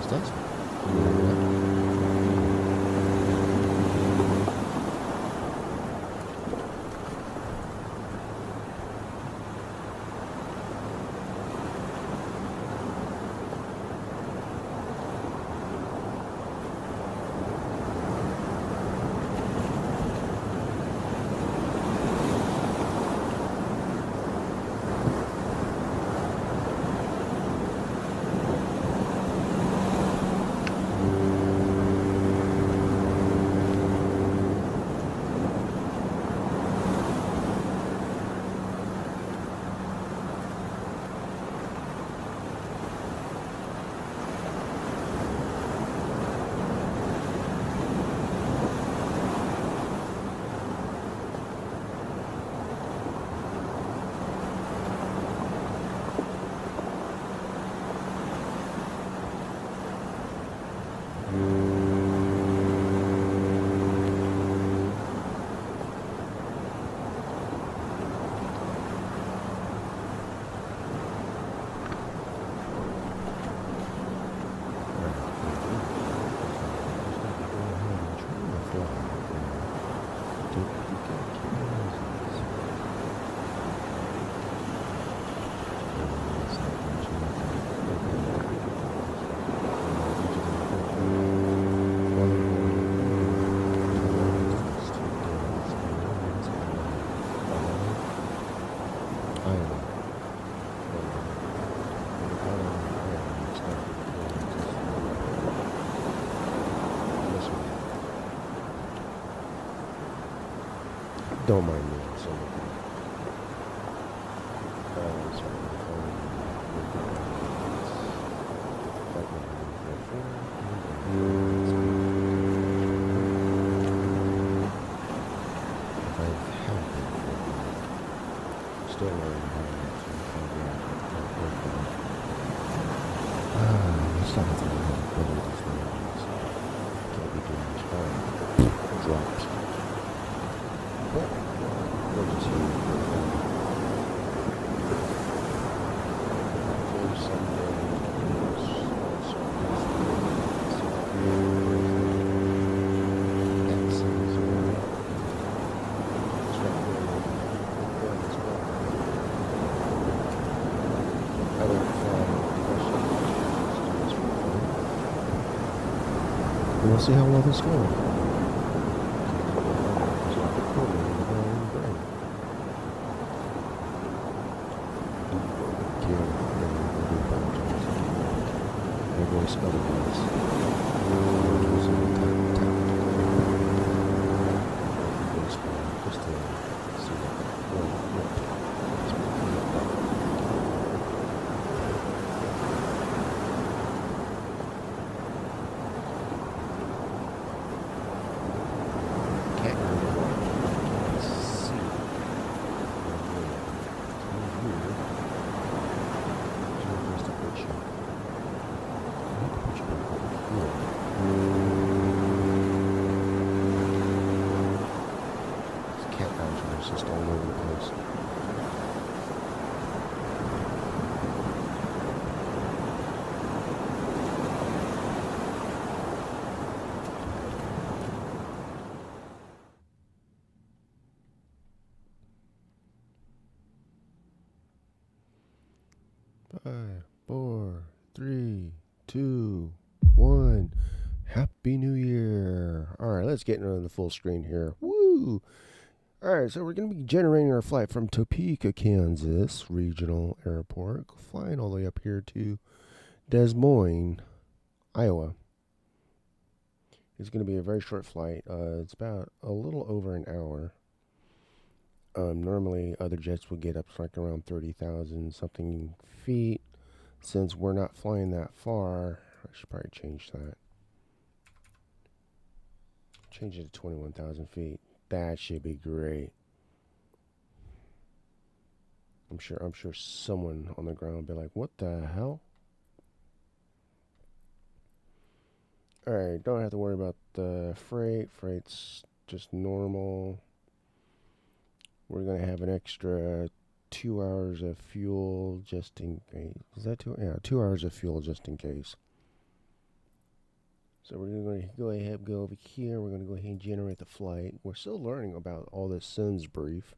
Test. Don't mind me. So, still learning how to let's not have to learn how to build these things. Can't be doing this fine. Drops. But we'll just see. There's something we'll see how well this goes. Just all over the place. Five, 4, 3, 2, 1. Happy New Year. All right, let's get into the full screen here. Woo! All right, so we're going to be generating our flight from Topeka, Kansas Regional Airport, flying all the way up here to Des Moines, Iowa. It's going to be a very short flight. It's about a little over an hour. Normally, other jets will get up to like around 30,000 something feet. Since we're not flying that far, I should probably change that. Change it to 21,000 feet. That should be great. I'm sure someone on the ground will be like, what the hell? Alright, don't have to worry about the freight. Freight's just normal. We're going to have an extra 2 hours of fuel just in case. Is that 2? Yeah, 2 hours of fuel just in case. So we're going to go ahead, go over here. We're going to go ahead and generate the flight. We're still learning about all this SIMS brief.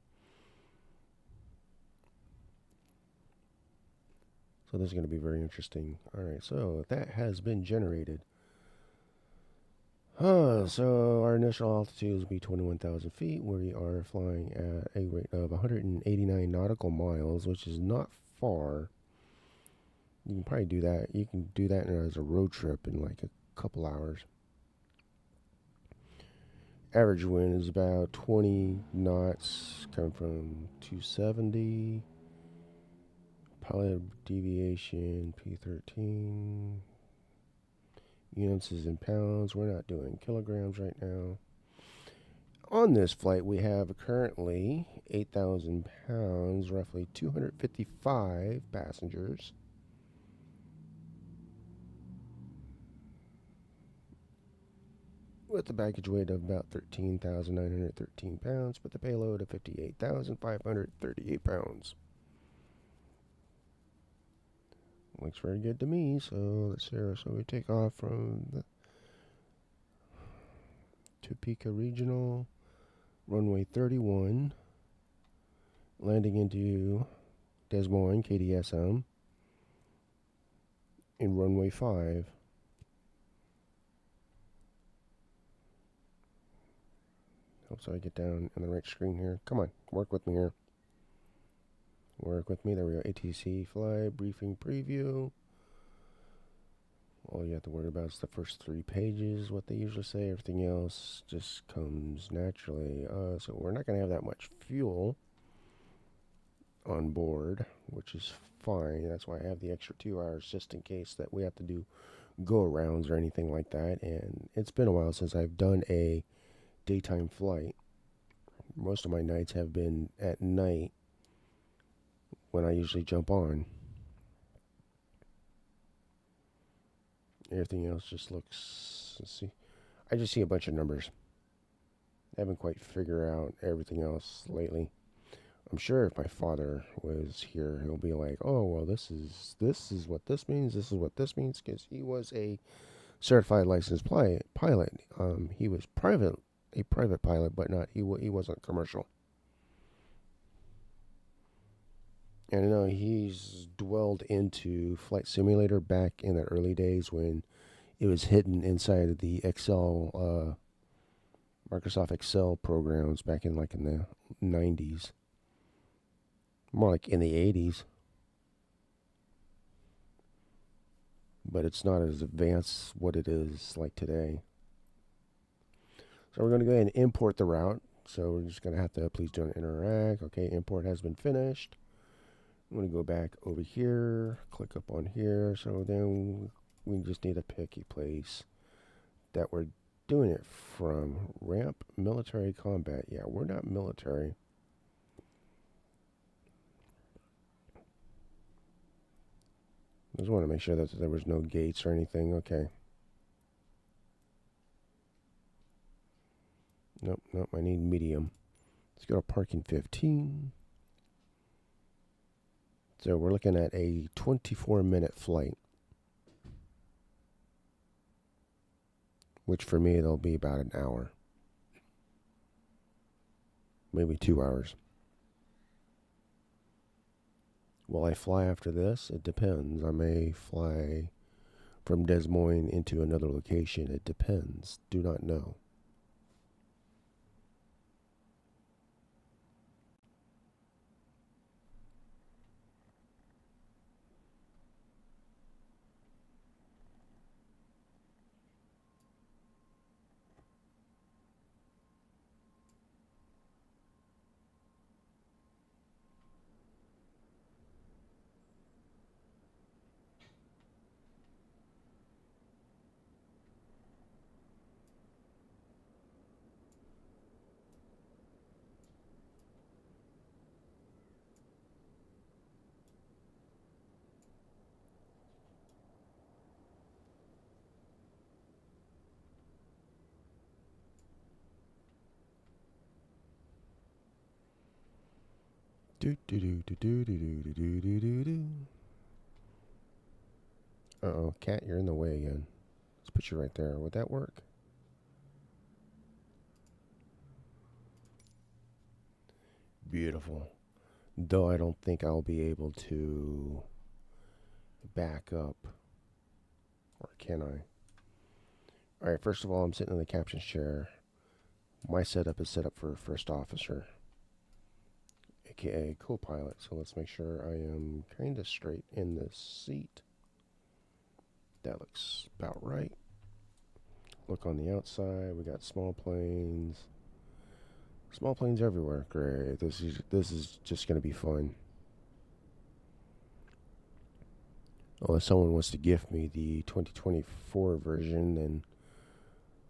So this is going to be very interesting. All right, so that has been generated. So our initial altitude will be 21,000 feet. We are flying at a rate of 189 nautical miles, which is not far. You can probably do that. You can do that as a road trip in like a couple hours. Average wind is about 20 knots, coming from 270. Pilot deviation P13. Units is in pounds. We're not doing kilograms right now. On this flight, we have currently 8,000 pounds, roughly 255 passengers. With the baggage weight of about 13,913 pounds, with the payload of 58,538 pounds. Looks very good to me, so let's see. So we take off from the Topeka Regional, runway 31, landing into Des Moines, KDSM, in runway 5. Hope so I get down on the right screen here. Come on, work with me here. Work with me. There we go. ATC flight briefing preview. All you have to worry about is the first 3 pages, what they usually say. Everything else just comes naturally. So we're not going to have that much fuel on board, which is fine. That's why I have the extra 2 hours just in case that we have to do go-arounds or anything like that. And it's been a while since I've done a daytime flight. Most of my nights have been at night when I usually jump on. Everything else just looks, let's see. I just see a bunch of numbers. I haven't quite figured out everything else lately. I'm sure if my father was here, he'll be like, "Oh, well, this is what this means. This is what this means," because he was a certified licensed pilot. He was a private pilot, but not he wasn't commercial. And I know he's dwelled into Flight Simulator back in the early days when it was hidden inside of the Excel, Microsoft Excel programs back in the 90s. More like in the 80s. But it's not as advanced what it is like today. So we're going to go ahead and import the route. So we're just going to have to, please don't interact. Okay, import has been finished. I'm going to go back over here, click up on here. So then we just need to pick a place that we're doing it from. Ramp military combat. Yeah, we're not military. I just want to make sure that there was no gates or anything. Okay. Nope, I need medium. Let's go to parking 15. So we're looking at a 24-minute flight, which for me, it'll be about an hour. Maybe 2 hours. Will I fly after this? It depends. I may fly from Des Moines into another location. It depends. Do not know. Do do do do do do do do do do do. Uh-oh, cat, you're in the way again. Let's put you right there. Would that work? Beautiful. Though I don't think I'll be able to back up. Or can I? Alright, first of all, I'm sitting in the captain's chair. My setup is set up for first officer, aka co-pilot. So let's make sure I am kind of straight in this seat. That looks about right. Look on the outside. We got small planes. Small planes everywhere. Great. This is just going to be fun. Unless someone wants to gift me the 2024 version, then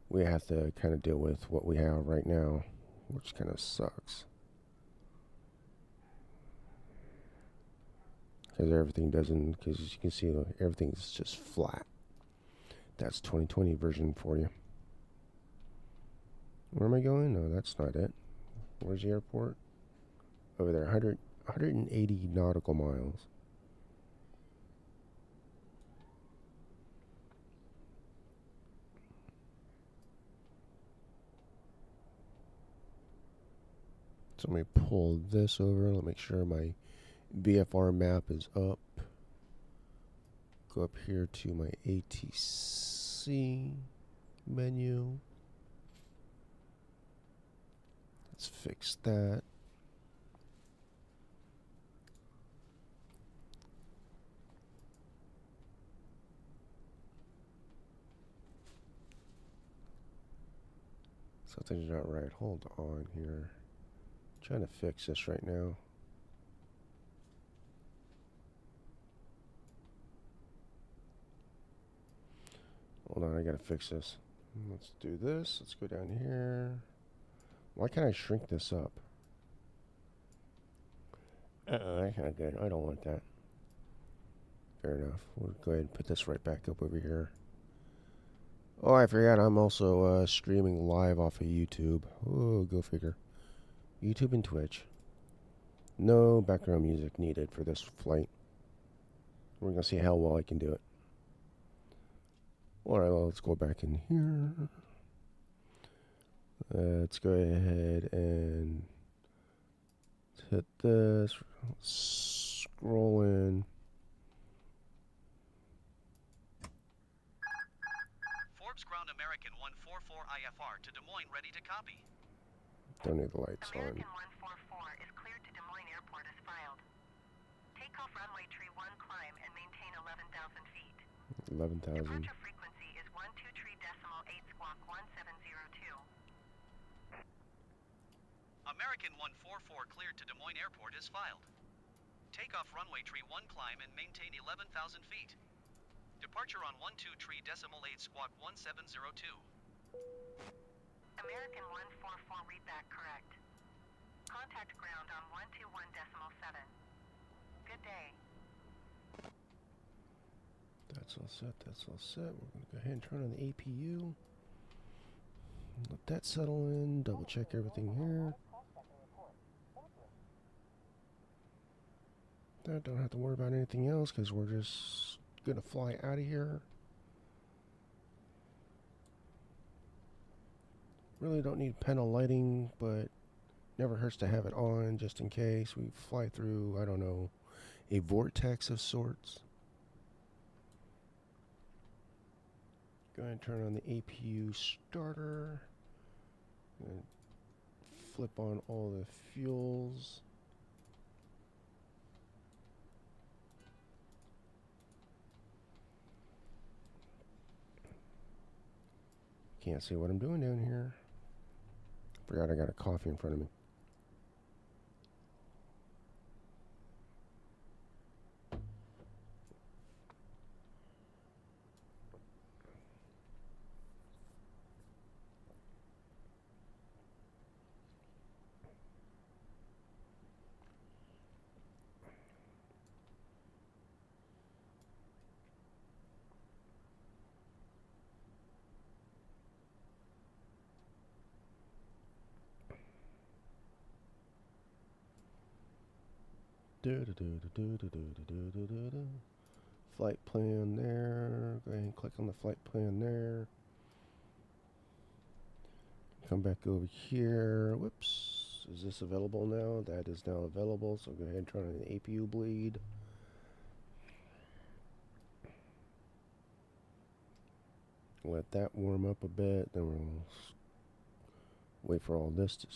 we have to kind of deal with what we have right now, which kind of sucks. Because everything doesn't, because as you can see, everything's just flat. That's 2020 version for you. Where am I going? No, that's not it. Where's the airport? Over there, 180 nautical miles. So let me pull this over. Let me make sure my VFR map is up. Go up here to my ATC menu. Let's fix that. Something's not right. Hold on here. I'm trying to fix this right now. Hold on, I gotta fix this. Let's do this. Let's go down here. Why can't I shrink this up? That's not good. I don't want that. Fair enough. We'll go ahead and put this right back up over here. Oh, I forgot. I'm also streaming live off of YouTube. Oh, go figure. YouTube and Twitch. No background music needed for this flight. We're going to see how well I can do it. Alright, well, let's go back in here. Let's go ahead and hit this. Scroll in. Forbes Ground American 144 IFR to Des Moines, ready to copy. Don't need the lights on. American 144 is cleared to Des Moines Airport as filed. Takeoff runway tree 1 climb and maintain 11,000 feet. 11,000. Departure frequency is 123.8 squawk 1702. American 144 cleared to Des Moines Airport is filed. Takeoff runway tree 1 climb and maintain 11,000 feet. Departure on 123.8 squawk 1702. American 144 readback correct. Contact ground on 121.7. Good day. That's all set. That's all set. We're going to go ahead and turn on the APU. Let that settle in. Double check everything here. I don't have to worry about anything else because we're just going to fly out of here. Really don't need panel lighting, but never hurts to have it on just in case we fly through, I don't know, a vortex of sorts. Go ahead and turn on the APU starter. And flip on all the fuels. Can't see what I'm doing down here. Forgot I got a coffee in front of me. Flight plan there. Go ahead and click on the flight plan there. Come back over here. Whoops. Is this available now? That is now available. So go ahead and turn on an APU bleed. Let that warm up a bit. Then we'll wait for all this to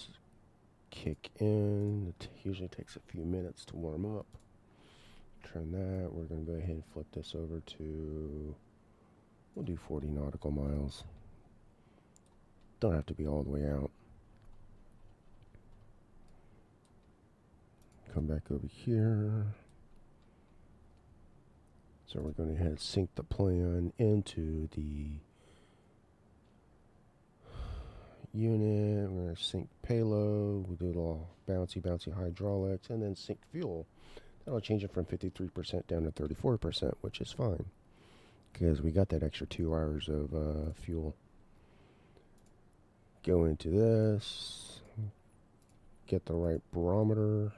kick in. It usually takes a few minutes to warm up. Turn that. We're going to go ahead and flip this over to, we'll do 40 nautical miles. Don't have to be all the way out. Come back over here. So we're going to go ahead and sync the plan into the unit. We're going to sync payload. We'll do a little bouncy hydraulics and then sync fuel. That'll change it from 53% down to 34%, which is fine because we got that extra 2 hours of fuel. Go into this, get the right barometer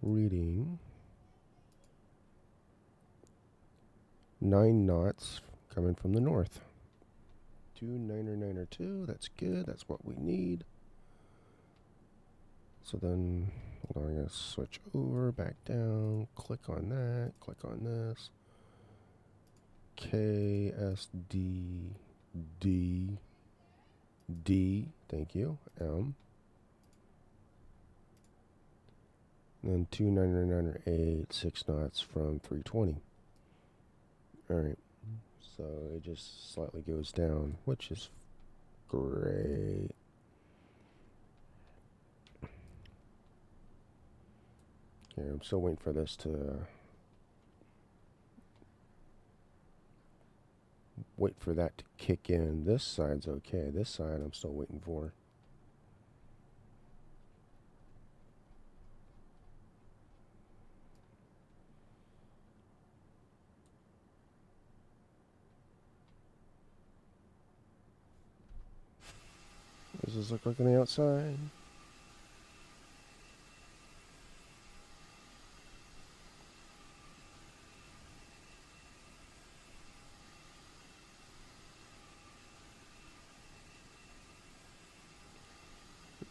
reading. 9 knots coming from the north. 29902, that's good, that's what we need. So then, hold on, I'm going to switch over, back down, click on that, click on this. KSDD, thank you, M. And then 29908, 6 knots from 320. Alright, so it just slightly goes down, which is great. Okay, I'm still waiting for this to wait for that to kick in. This side's okay. This side I'm still waiting for. What does this look like on the outside?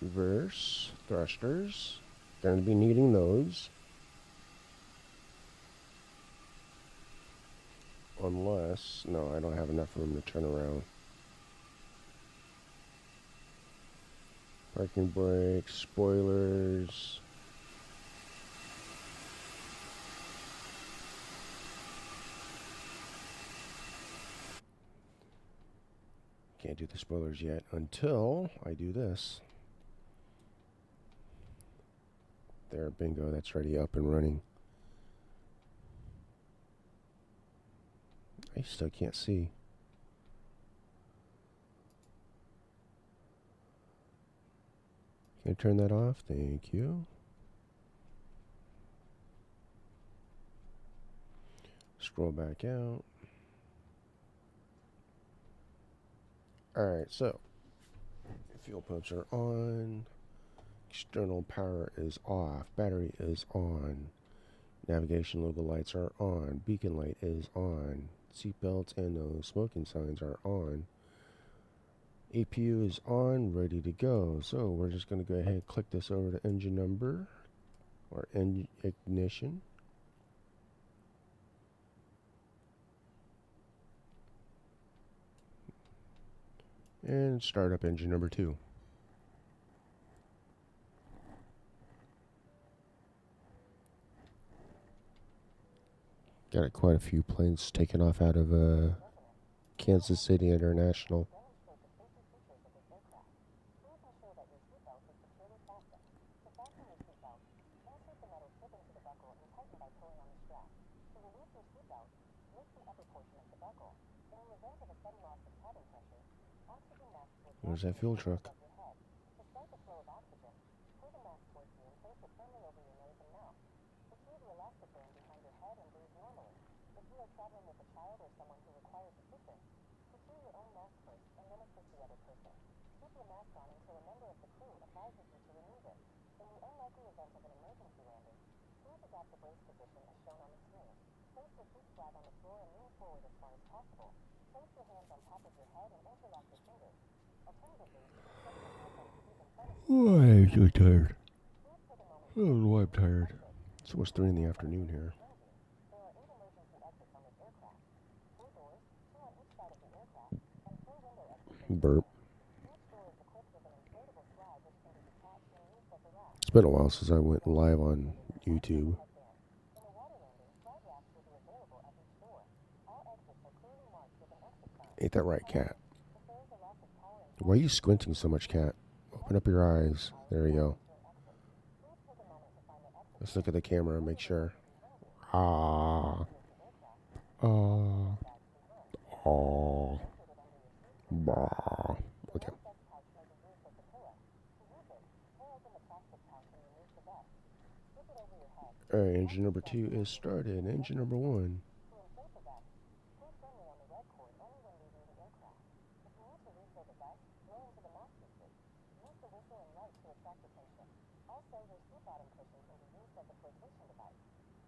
Reverse thrusters. Going to be needing those. Unless, no, I don't have enough room to turn around. Parking brakes, spoilers. Can't do the spoilers yet until I do this. There, bingo, that's ready, up and running. I still can't see. Can I turn that off? Thank you. Scroll back out. Alright, so fuel pumps are on. External power is off. Battery is on. Navigation logo lights are on. Beacon light is on. Seatbelts and those smoking signs are on. APU is on, ready to go. So we're just going to go ahead and click this over to engine number or engine ignition. And start up engine number 2. Got quite a few planes taken off out of Kansas City International. There's that fuel truck. possible. Place your hands on top of your head and interlock your fingers. Alternatively, you can place your hands on the seat in front of you. Oh, I'm so tired. Please take a moment I don't know why I'm tired. It's almost 3 in the afternoon here. behind you. There are 8 emergency exits on this aircraft. 4 doors, 2 on each side of the aircraft, and 4 window exits in Burp. between. Each door is equipped with an inflatable slide which can be detached and used as a raft. It's been a while since I went live on YouTube. Headband. In a water landing, slide rafts will be available at each door. All exits are clearly marked with an exit sign. Ain't that right, cat? If there is a loss of power and Why are you squinting so much, cat? Open up your eyes. There you go. please take a moment to find the exit Let's look at the camera and make sure. Ah. Ah. Ah. Bah. Okay. vest pouch may be used as a pillow. To use it, tear open the plastic pouch and remove the vest. Slip it over your head. Alright, engine number 2 is started. Engine number 1. To inflate the vest, pull firmly on the red cord only when leaving the aircraft. If you need to refill the vest, blow into the master switch. Use the whistle and light to attract attention. Also, your seat bottom cushion can be used as a flotation device.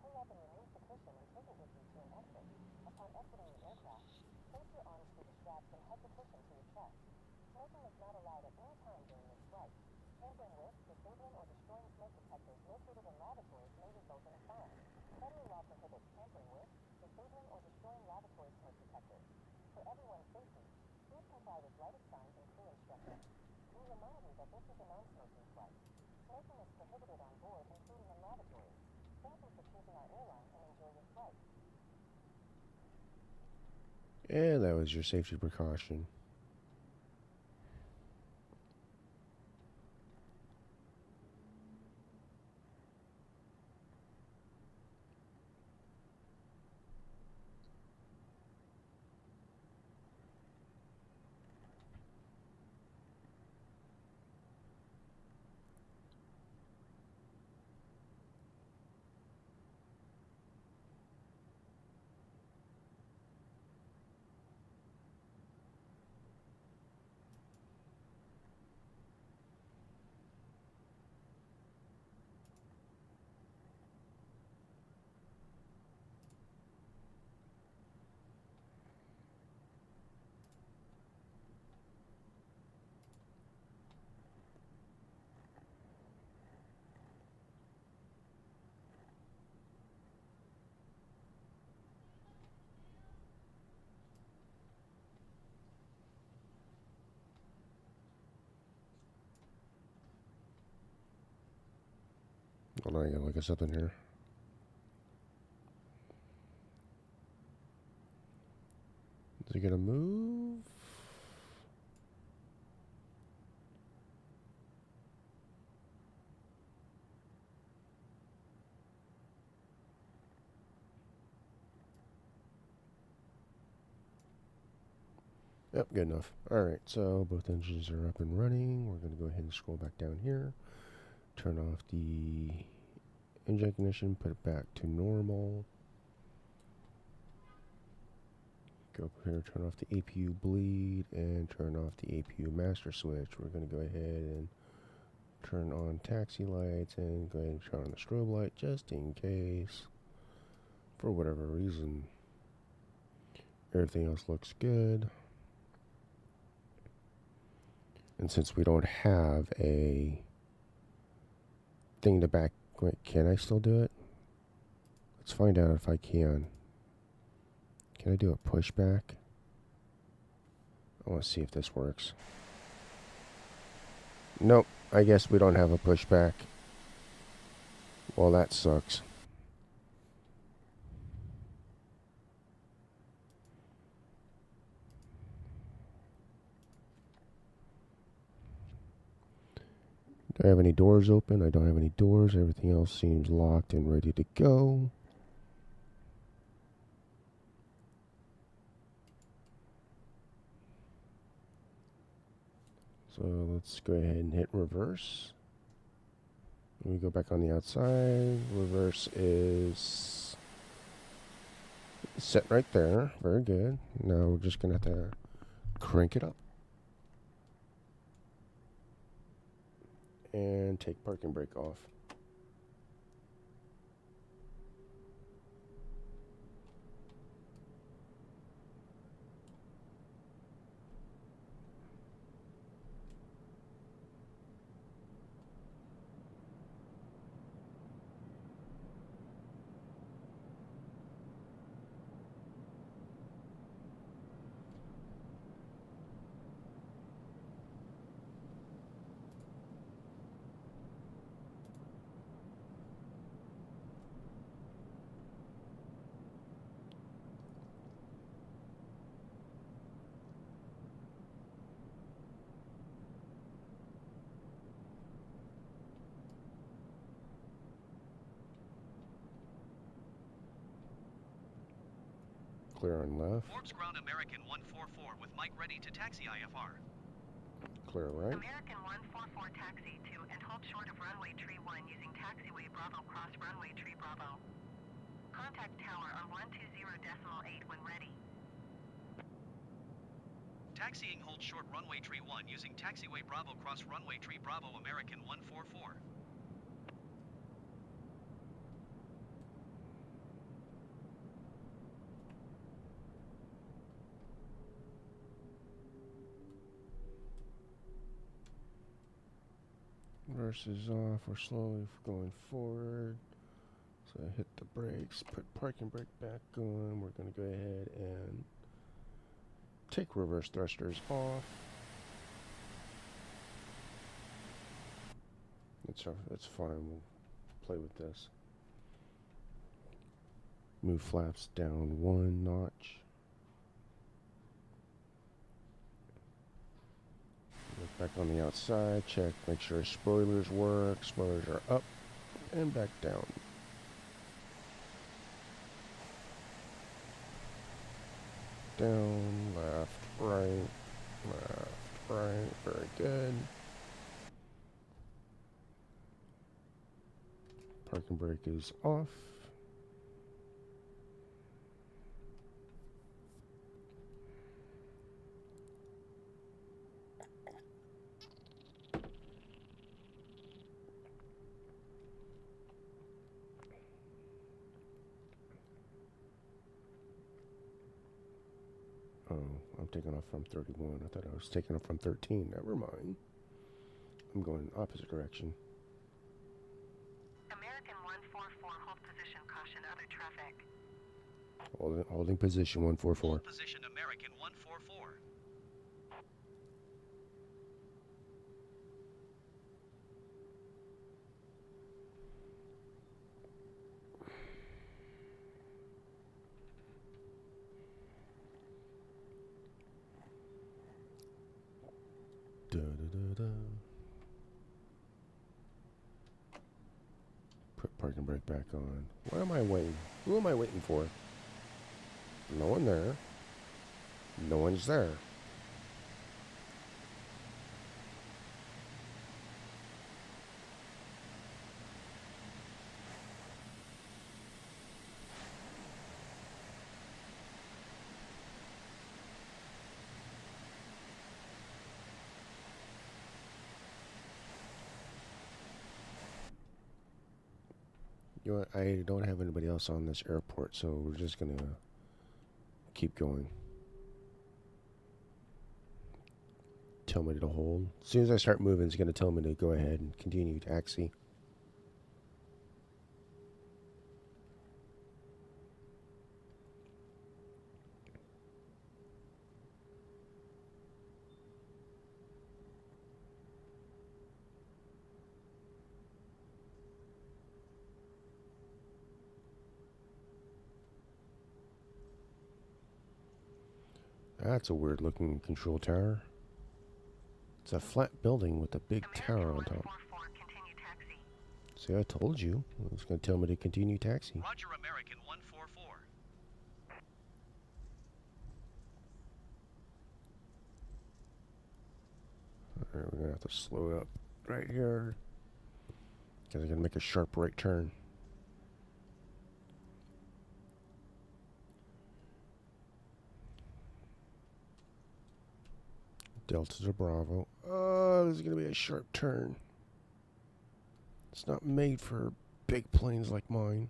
Pull up and remove the cushion and take it with you to an exit. Upon exiting the aircraft, place your arms through the straps and hug the cushion to your chest. Smoking is not allowed at any time during this flight. Tampering with, disabling, or destroying smoke detectors located in lavatories may result in a fine. Federal law prohibits tampering with, disabling, or destroying lavatory smoke detectors. For everyone's safety, please comply with lighted signs and crew instructions. We remind you that this is a non-smoking flight. Smoking is prohibited on board, including in lavatories. Thank you for choosing our airline and enjoy your flight. And that was your safety precaution. Hold on, I gotta look at something here. Is it gonna move? Yep, good enough. Alright, so both engines are up and running. We're gonna go ahead and scroll back down here. Turn off the engine ignition, put it back to normal. Go up here, turn off the APU bleed, and turn off the APU master switch. We're going to go ahead and turn on taxi lights and go ahead and turn on the strobe light just in case, for whatever reason. Everything else looks good. And since we don't have a thing to back, wait, can I still do it? Let's find out if I can. Can I do a pushback? I want to see if this works. Nope, I guess we don't have a pushback. Well, that sucks. Do I have any doors open? I don't have any doors. Everything else seems locked and ready to go. So let's go ahead and hit reverse. We go back on the outside. Reverse is set right there. Very good. Now we're just going to have to crank it up. And take parking brake off. Clear on left. Forbes ground American 144 with Mike ready to taxi IFR. Clear right. American 144 taxi to and hold short of runway tree 1 using taxiway Bravo cross runway tree Bravo. Contact tower on 120.8 when ready. Taxiing hold short runway tree 1 using taxiway Bravo cross runway tree Bravo American 144. Reverse is off. We're slowly going forward. So I hit the brakes, put parking brake back on. We're going to go ahead and take reverse thrusters off. It's fine. We'll play with this. Move flaps down 1 notch. Look back on the outside. Check. Make sure spoilers work. Spoilers are up and back down. Down, left, right, left, right. Very good. Parking brake is off. Oh, I'm taking off from 31. I thought I was taking off from 13. Never mind. I'm going opposite direction. American 144 hold position caution other traffic. Holding position 144. Hold position American 144. Da, da, da, da. Put parking brake back on. Why am I waiting? Who am I waiting for? No one there. No one's there. You know what? I don't have anybody else on this airport, so we're just gonna keep going. Tell me to hold. As soon as I start moving, it's gonna tell me to go ahead and continue taxi. That's a weird looking control tower. It's a flat building with a big tower on top. Continue taxi. See, I told you. It's going to tell me to continue taxi. Roger American 144. Alright, we're going to have to slow up right here. Because I'm going to make a sharp right turn. Delta to Bravo. Oh, this is going to be a sharp turn. It's not made for big planes like mine.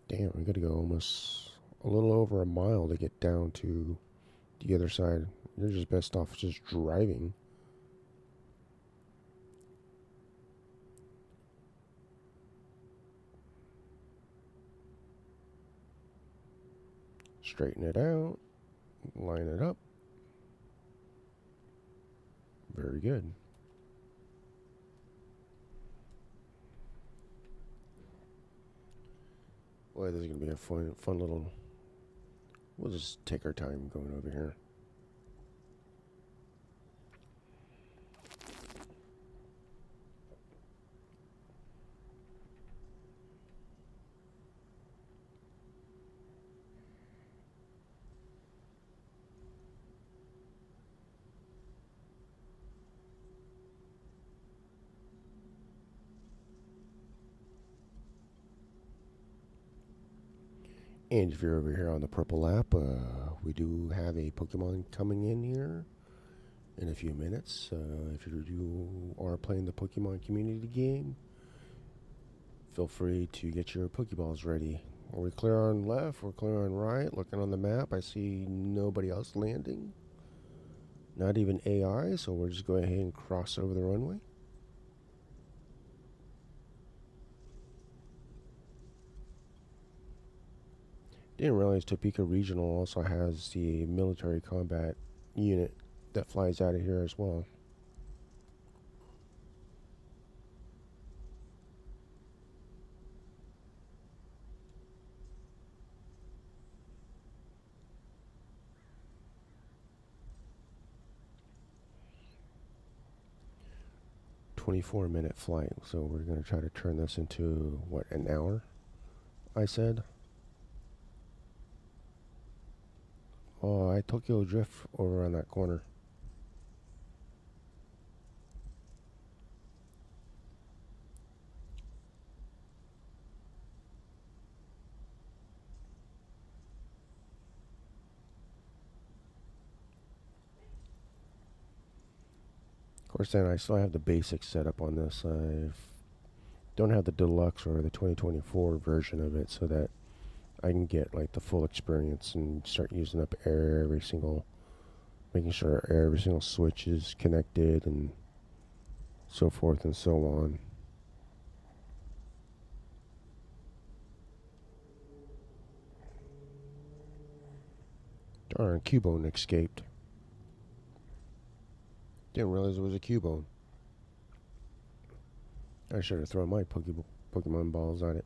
Damn, we got to go almost a little over a mile to get down to the other side. You're just best off just driving. Straighten it out. Line it up. Very good. Boy, this is going to be a fun little... We'll just take our time going over here. And if you're over here on the purple app, we do have a Pokemon coming in here in a few minutes. If you are playing the Pokemon community game, feel free to get your Pokeballs ready. Are we clear on left? We're clear on right. Looking on the map, I see nobody else landing. Not even AI, so we'll just go ahead and cross over the runway. Didn't realize Topeka Regional also has the military combat unit that flies out of here as well. "24-minute flight," so we're going to try to turn this into, what, an hour, I said. Oh, I Tokyo Drift over on that corner. Of course, then I still have the basics set up on this. I don't have the deluxe or the 2024 version of it, so that I can get like the full experience and start using up making sure every single switch is connected and so forth and so on. Darn, Cubone escaped. Didn't realize it was a Cubone. I should have thrown my Pokemon balls at it.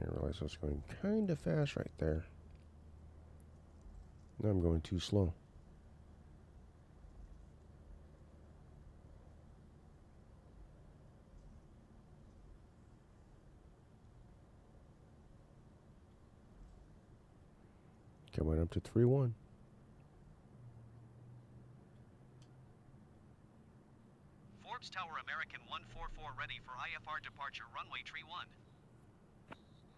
I realized I was going kind of fast right there. Now I'm going too slow. Coming up to 3-1. Forbes Tower American 144 ready for IFR departure runway tree 1.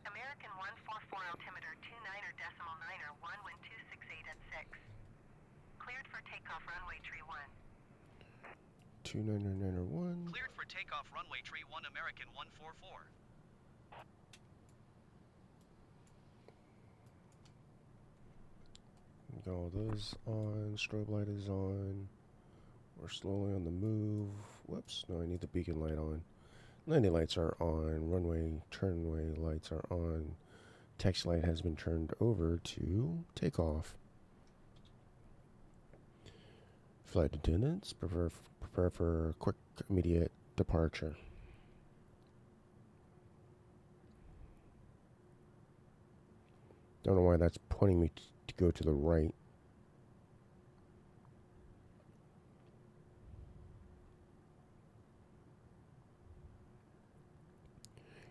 American 144 altimeter 29er.9er 1 wind 268 at 6. Cleared for takeoff runway tree 1. 2991. Cleared for takeoff runway tree 1 American 144. Got all those on. Strobe light is on. We're slowly on the move. Whoops. No, I need the beacon light on. Landing lights are on. Runway, turnway lights are on. Taxi light has been turned over to takeoff. Flight attendants, prepare for quick, immediate departure. Don't know why that's pointing me to go to the right.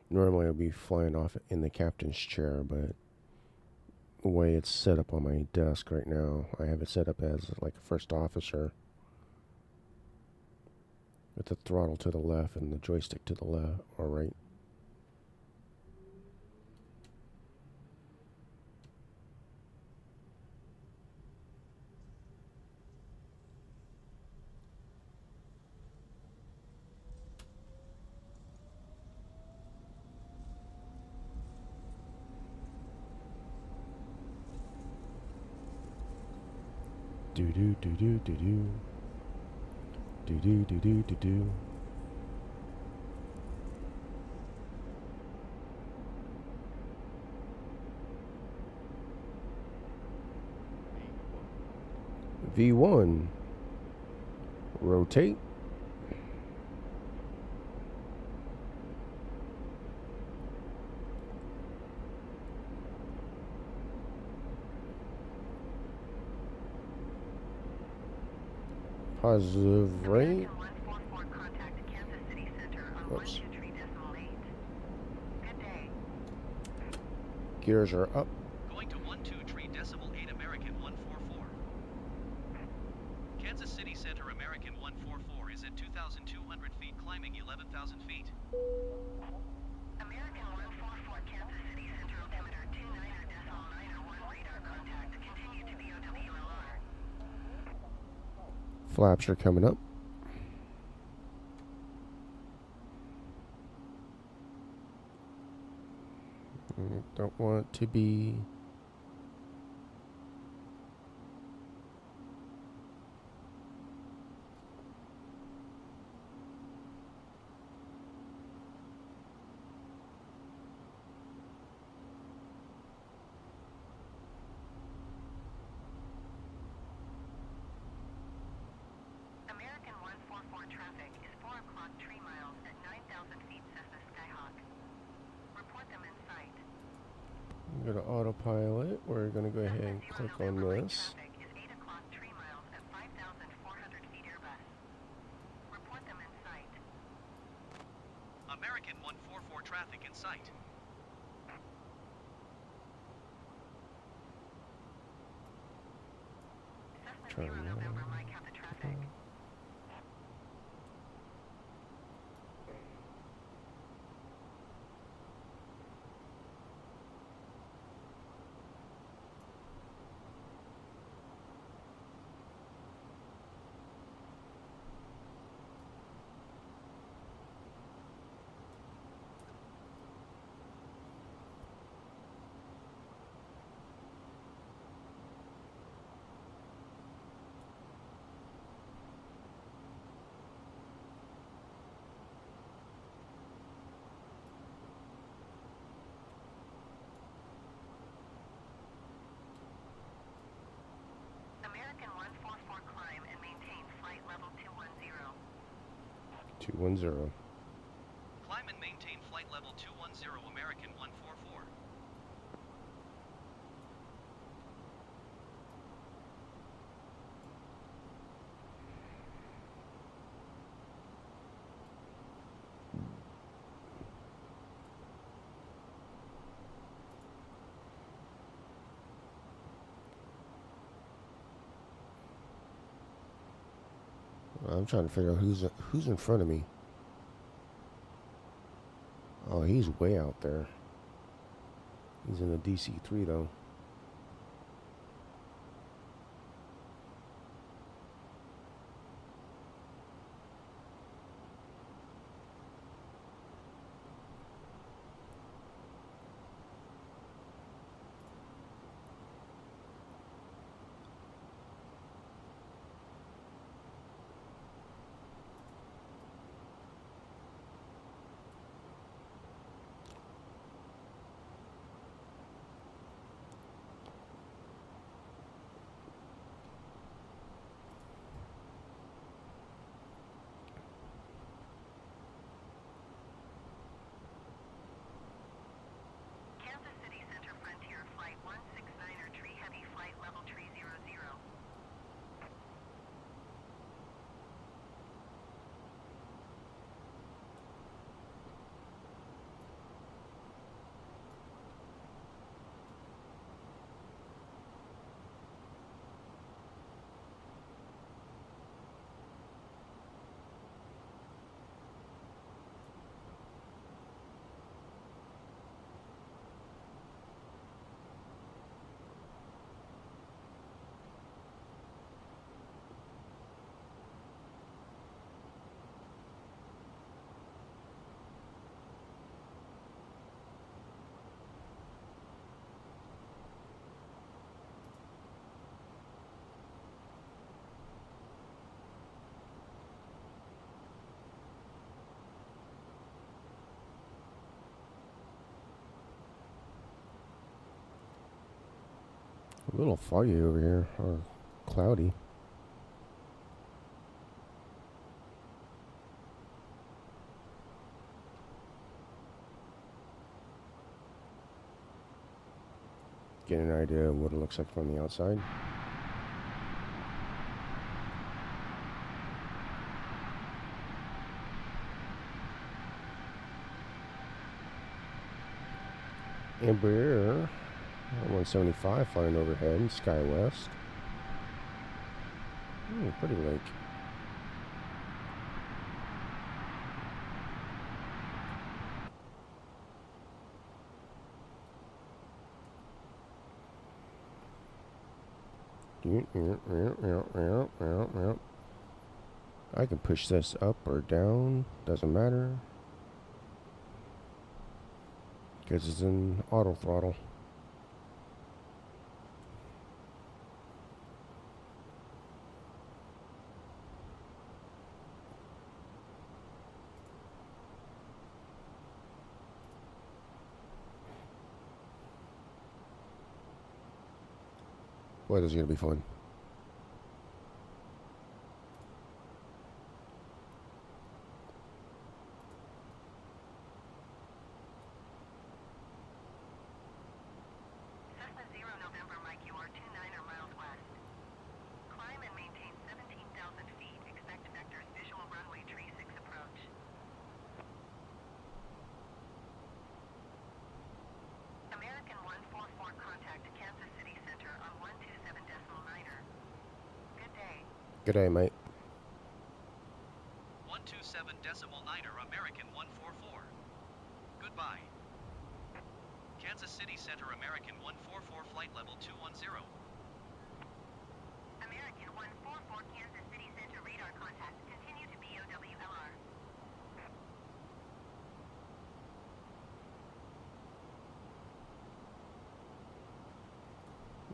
Normally I'd be flying off in the captain's chair, but the way it's set up on my desk right now, I have it set up as like a first officer with the throttle to the left and the joystick to the left or right. Do do do do do do. Do do do do do do. V1. Rotate. Positive right. American 144 contact Kansas City Center on Oops. 123.8. Good day. Gears are up. Going to 123.8 American 144. Kansas City City Center American 144 is at 2,200 feet, climbing 11,000 feet. American 144, Kansas City Center, altimeter 29.901, radar contact, continue to BOWLR. Flaps are coming up. Don't want it to be. American 144 traffic is 4 o'clock 3 miles at 9,000 feet Cessna Skyhawk. Report them in sight. Go to autopilot. We're going to go ahead and click on this. Traffic is 8 o'clock 3 miles at 5,400 feet Airbus. Report them in sight. American 144 traffic in sight. Cessna Turn 0 November, Mike, have the traffic. American 144 climb and maintain flight level 210. 210. Climb and maintain flight level 210, American 144. I'm trying to figure out who's in front of me. Oh, he's way out there. He's in the DC-3 though. Kansas City Center Frontier Flight 169er Tree Heavy Flight Level 300. A little foggy over here, or cloudy. Get an idea of what it looks like from the outside. Embraer 175 flying overhead, Sky West. Pretty lake. I can push this up or down, doesn't matter. Because it's in auto throttle. Boy, this is going to be fun. Cessna 0 November Mike, you are 29 miles west. Climb and maintain 17,000 feet. Expect vectors visual runway tree 6 approach. American 144 contact Kansas City Center on 127.9er. Good day. Good day, mate. 127.9er American 144. Goodbye. Kansas City Center American 144 flight level 210. American 144 Kansas City Center radar contact. Continue to BOWLR.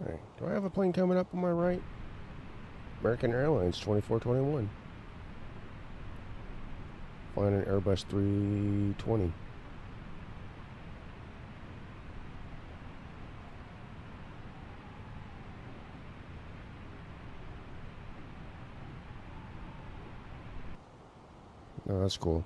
Alright, do I have a plane coming up on my right? American Airlines 2421. Flying an Airbus 320. Oh, that's cool.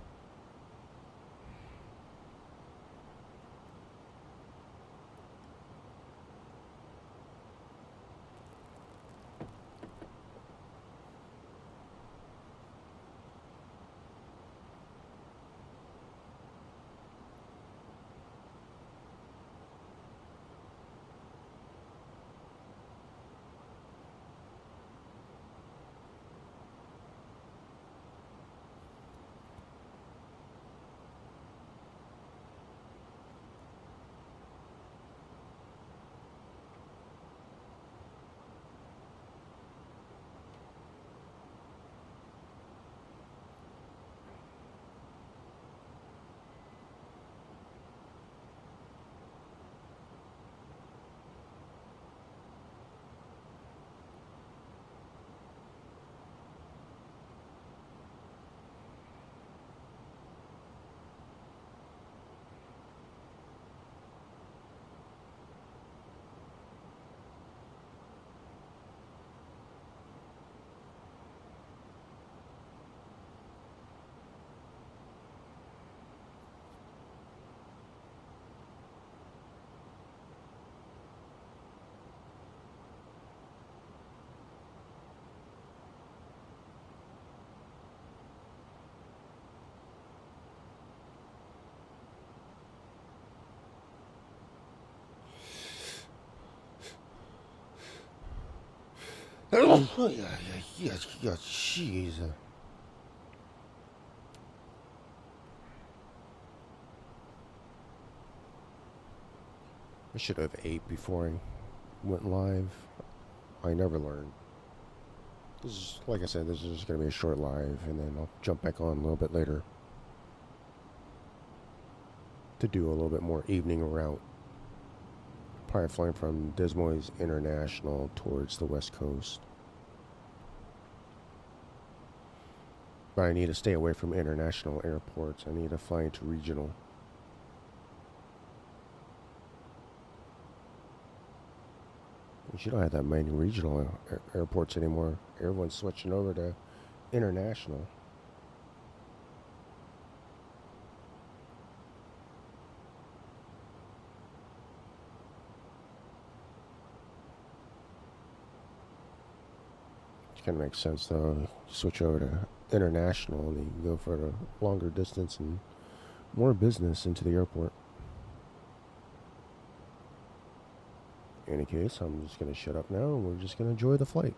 Oh, yeah, jeez. I should have ate before I went live. I never learned. This is, like I said, this is just going to be a short live, and then I'll jump back on a little bit later to do a little bit more evening route. Probably flying from Des Moines International towards the West Coast. But I need to stay away from international airports. I need to fly into regional. You don't have that many regional airports anymore. Everyone's switching over to international. It kind of makes sense though. Switch over to international and you go for a longer distance and more business into the airport. In any case, I'm just going to shut up now and we're just going to enjoy the flight.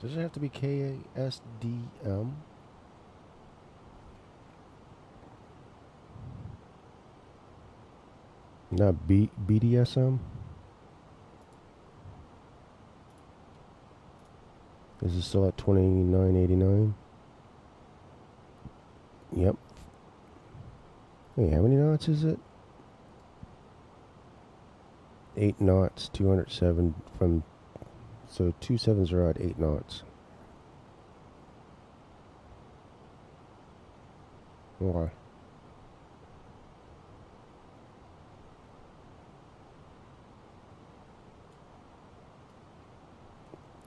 Does it have to be KSDM? Not BDSM? Is it still at $29.89? Yep. Wait, how many knots is it? 8 knots, 207 from... So 2 sevens are at 8 knots. Okay.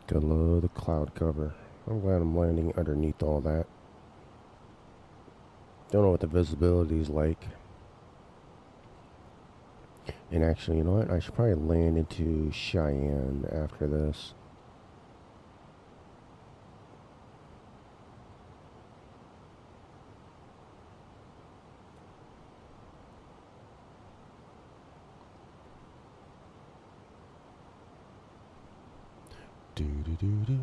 Gotta love the cloud cover. I'm glad I'm landing underneath all that. Don't know what the visibility is like. And actually, you know what? I should probably land into Cheyenne after this. Do do do do.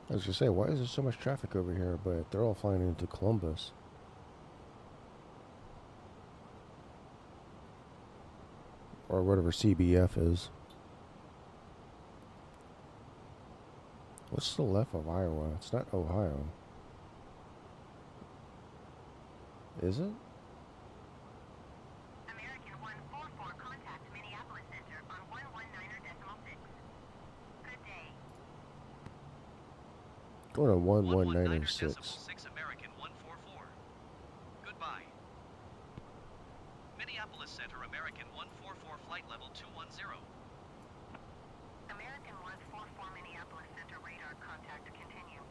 I was gonna say, why is there so much traffic over here? But they're all flying into Columbus. Or whatever CBF is. What's still left of Iowa? It's not Ohio. Is it? American 144, contact Minneapolis Center on 119.6. Good day. Going on 119 11906. decimal 6 American 144. Goodbye. Minneapolis Center American 144 flight level 210. American 144 Minneapolis Center radar contact continue.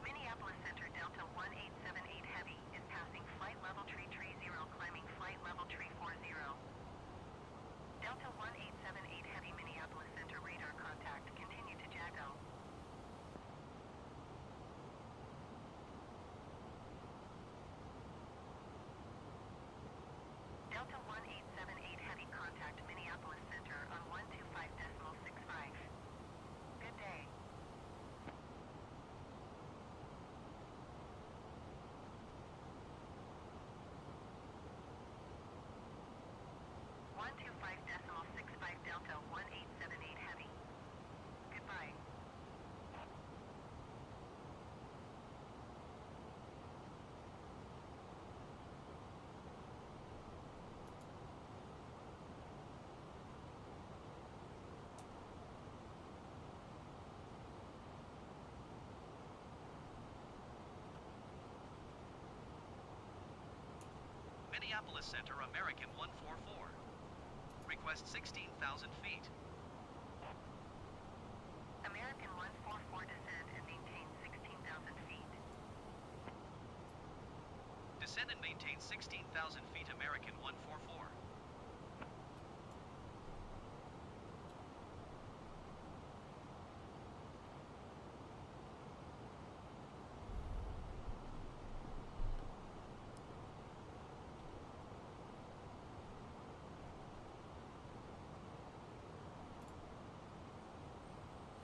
Minneapolis Center Delta 1878 Heavy is passing flight level tree 0, climbing flight level tree 40. Delta 1878 Heavy Minneapolis Center radar contact continue to Jago. Delta 1878 Heavy contact Minneapolis Center on 125.65. Good day. One two five decimal 65 Delta 1878 Heavy. Goodbye. Minneapolis Center American 144. Request 16,000 feet. American 144 descend and maintain 16,000 feet. Descend and maintain 16,000 feet American 144.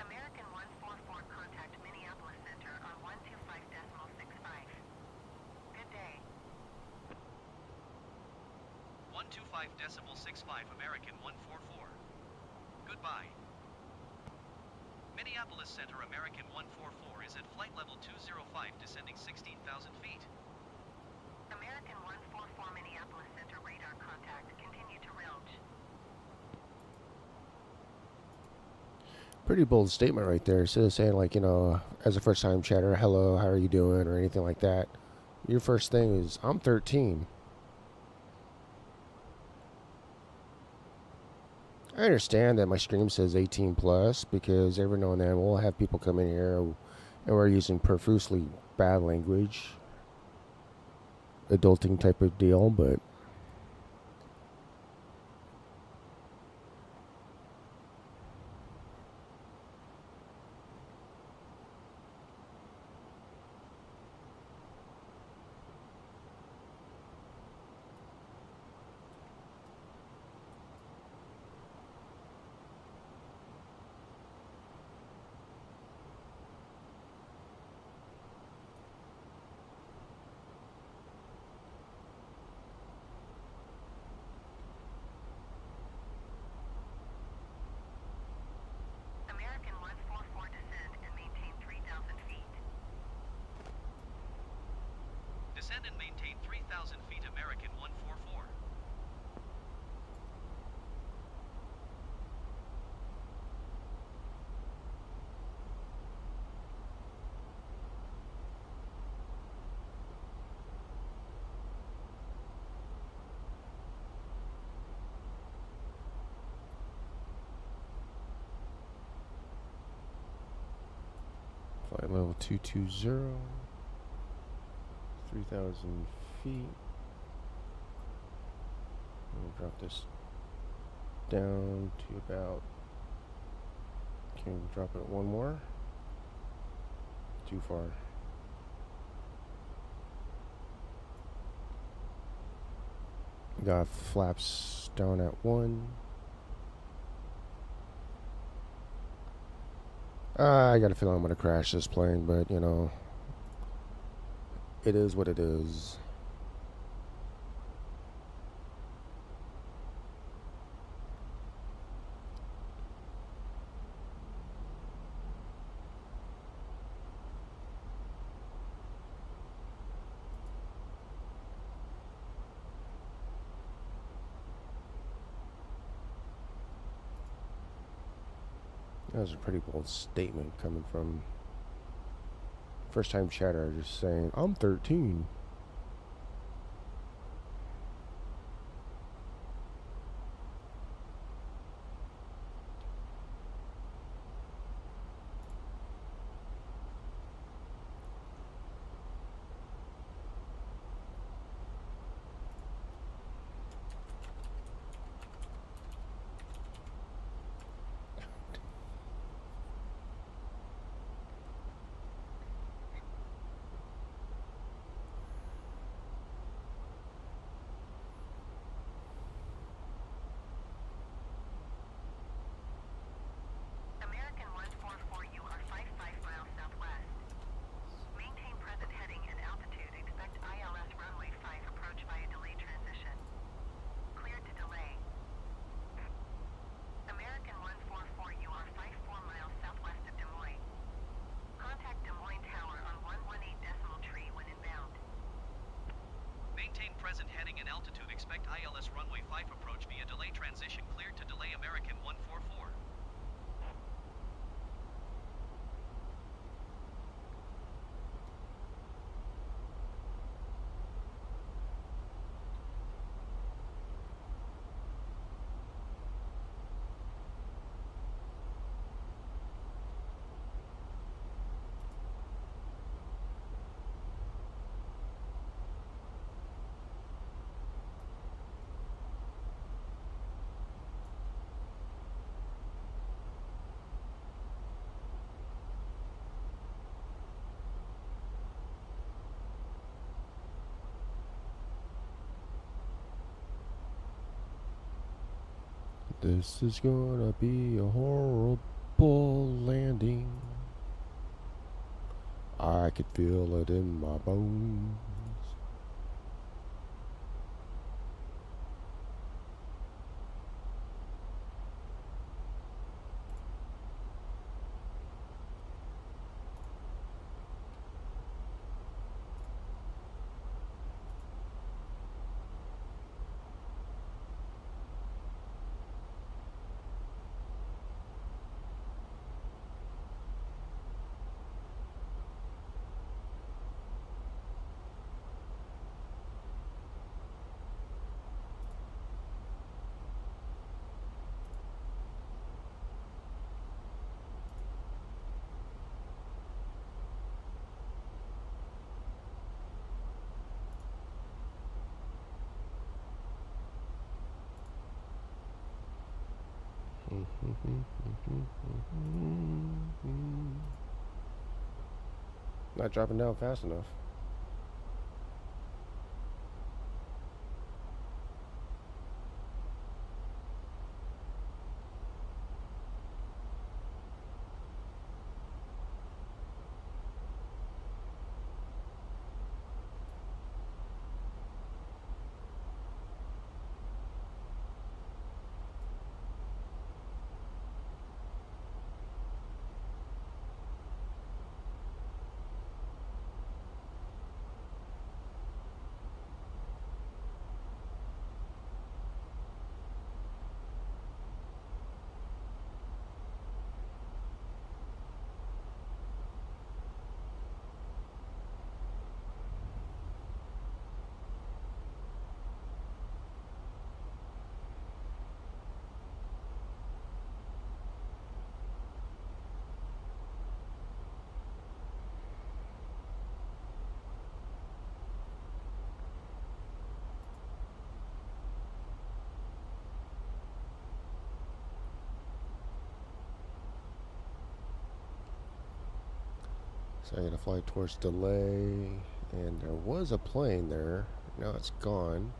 American 144 contact Minneapolis Center on 125.65. Good day. 125.65 American 144. Goodbye. Minneapolis Center American 144 is at flight level 205 descending 16,000 feet. American 144 Minneapolis Center radar contact continue to Rilge. Pretty bold statement right there. Instead of saying, like, you know, as a first time chatter, hello, how are you doing, or anything like that, your first thing is, I'm 13. I understand that my stream says 18 plus because every now and then we'll have people come in here and we're using profusely bad language, adulting type of deal, but American 144 descend and maintain 3,000 feet. Descend and maintain 3,000 feet American 144. flight level 220, 3,000 feet. We'll drop this down to about, can we drop it one more? Too far. Got flaps down at 1. I got a feeling I'm going to crash this plane, but you know, it is what it is. That was a pretty bold statement coming from first time chatter, just saying, I'm 13. American 144, you are 55 miles southwest. Maintain present heading and altitude. Expect ILS runway 5 approach via delay transition. Cleared to delay. American 144, you are 54 miles southwest of Des Moines. Contact Des Moines Tower on 118 decimal tree when inbound. Maintain present heading and altitude. Expect ILS runway 5 approach via delay transition. Cleared to delay American 144. This is gonna be a horrible landing. I could feel it in my bones. Not dropping down fast enough. So I gotta fly towards delay. And there was a plane there. Now it's gone.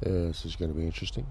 This is going to be interesting.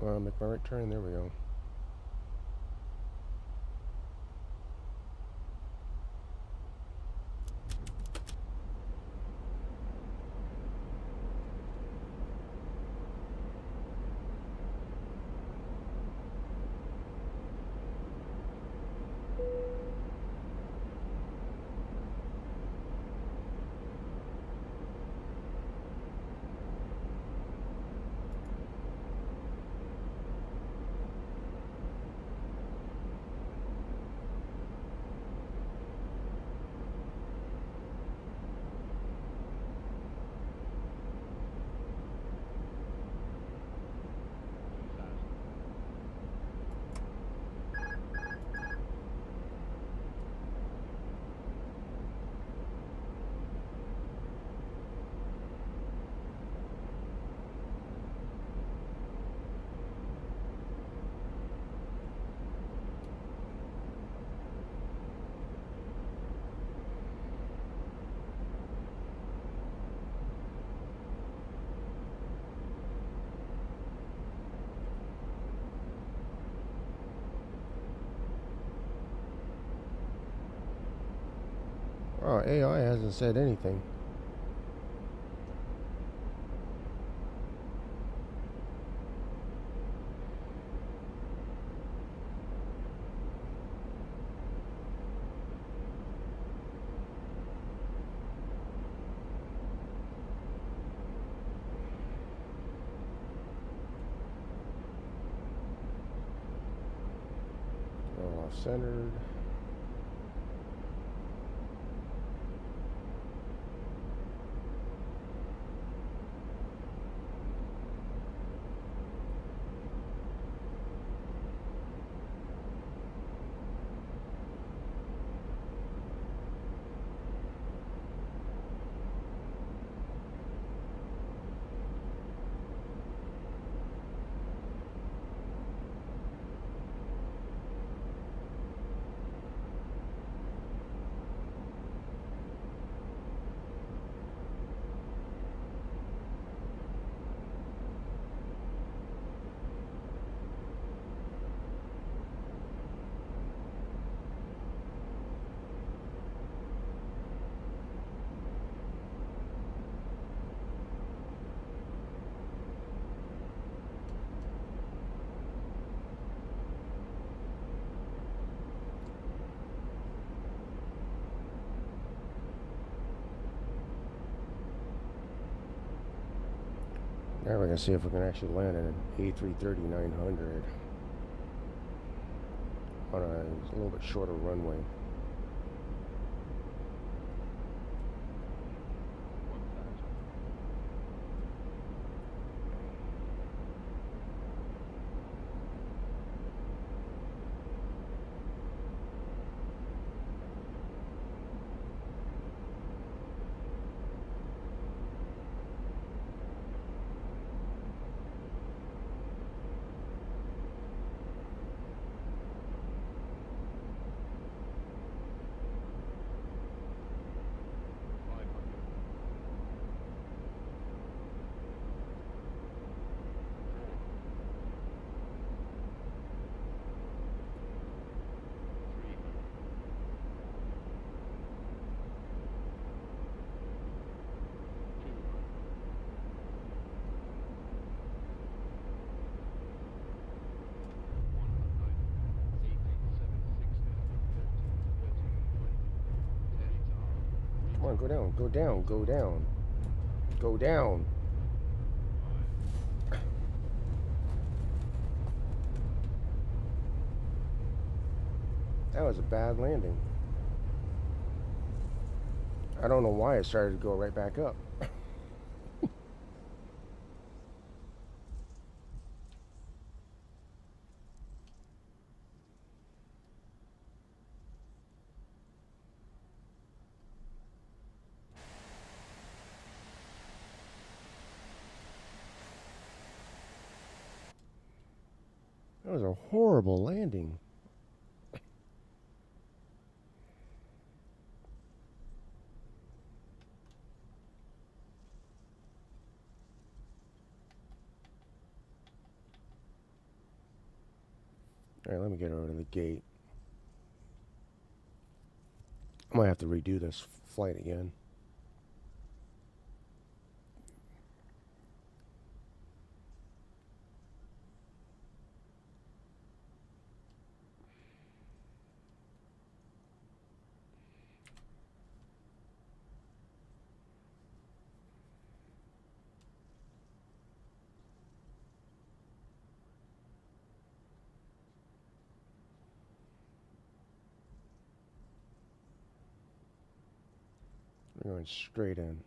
Well, I'll make my right turn. There we go. Oh, AI hasn't said anything. Off-centered. Now we're going to see if we can actually land an A330-900 on a little bit shorter runway. Come on, go down, go down, go down. Go down. That was a bad landing. I don't know why it started to go right back up. That was a horrible landing. Alright, let me get over to the gate. I might have to redo this flight again. We're going straight in.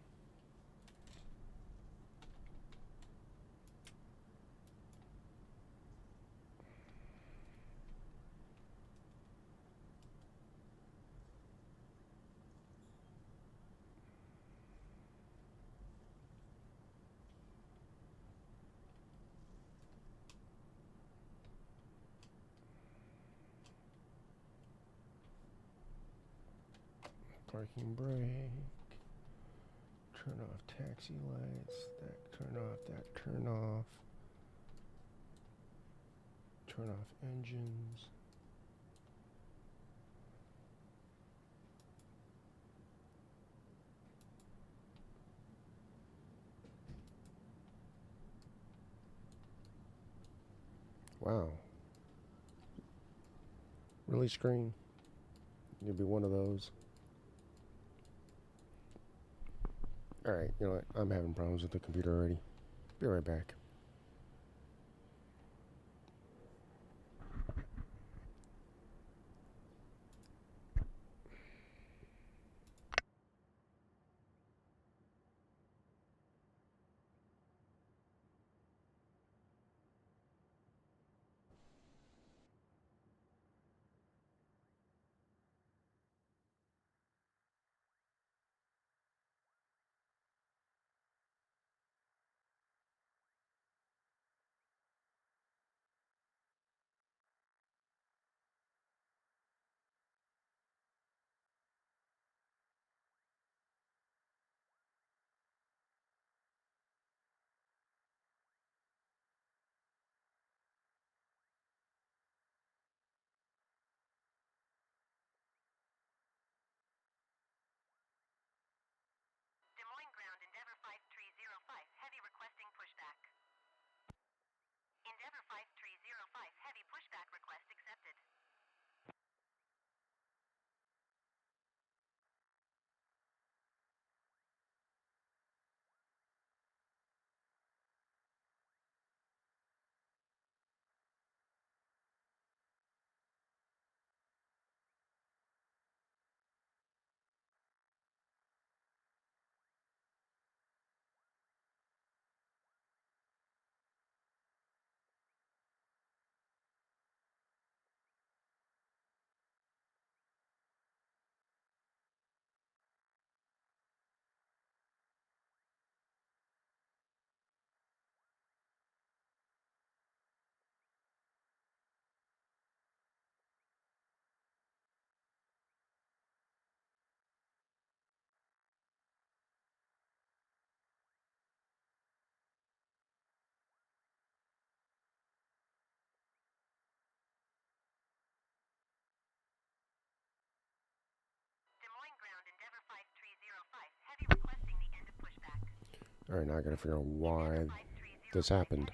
Parking brake. Turn off taxi lights. That turn off, that turn off. Turn off engines. Wow. Really, screen? You'll be one of those. Alright, you know what? I'm having problems with the computer already. Be right back. Des Moines ground, Endeavor 5305, heavy requesting pushback. Endeavor 5305, heavy pushback request accepted. Des Moines ground, Endeavor 5305, heavy requesting the end of pushback. Alright, now I gotta figure out why this happened.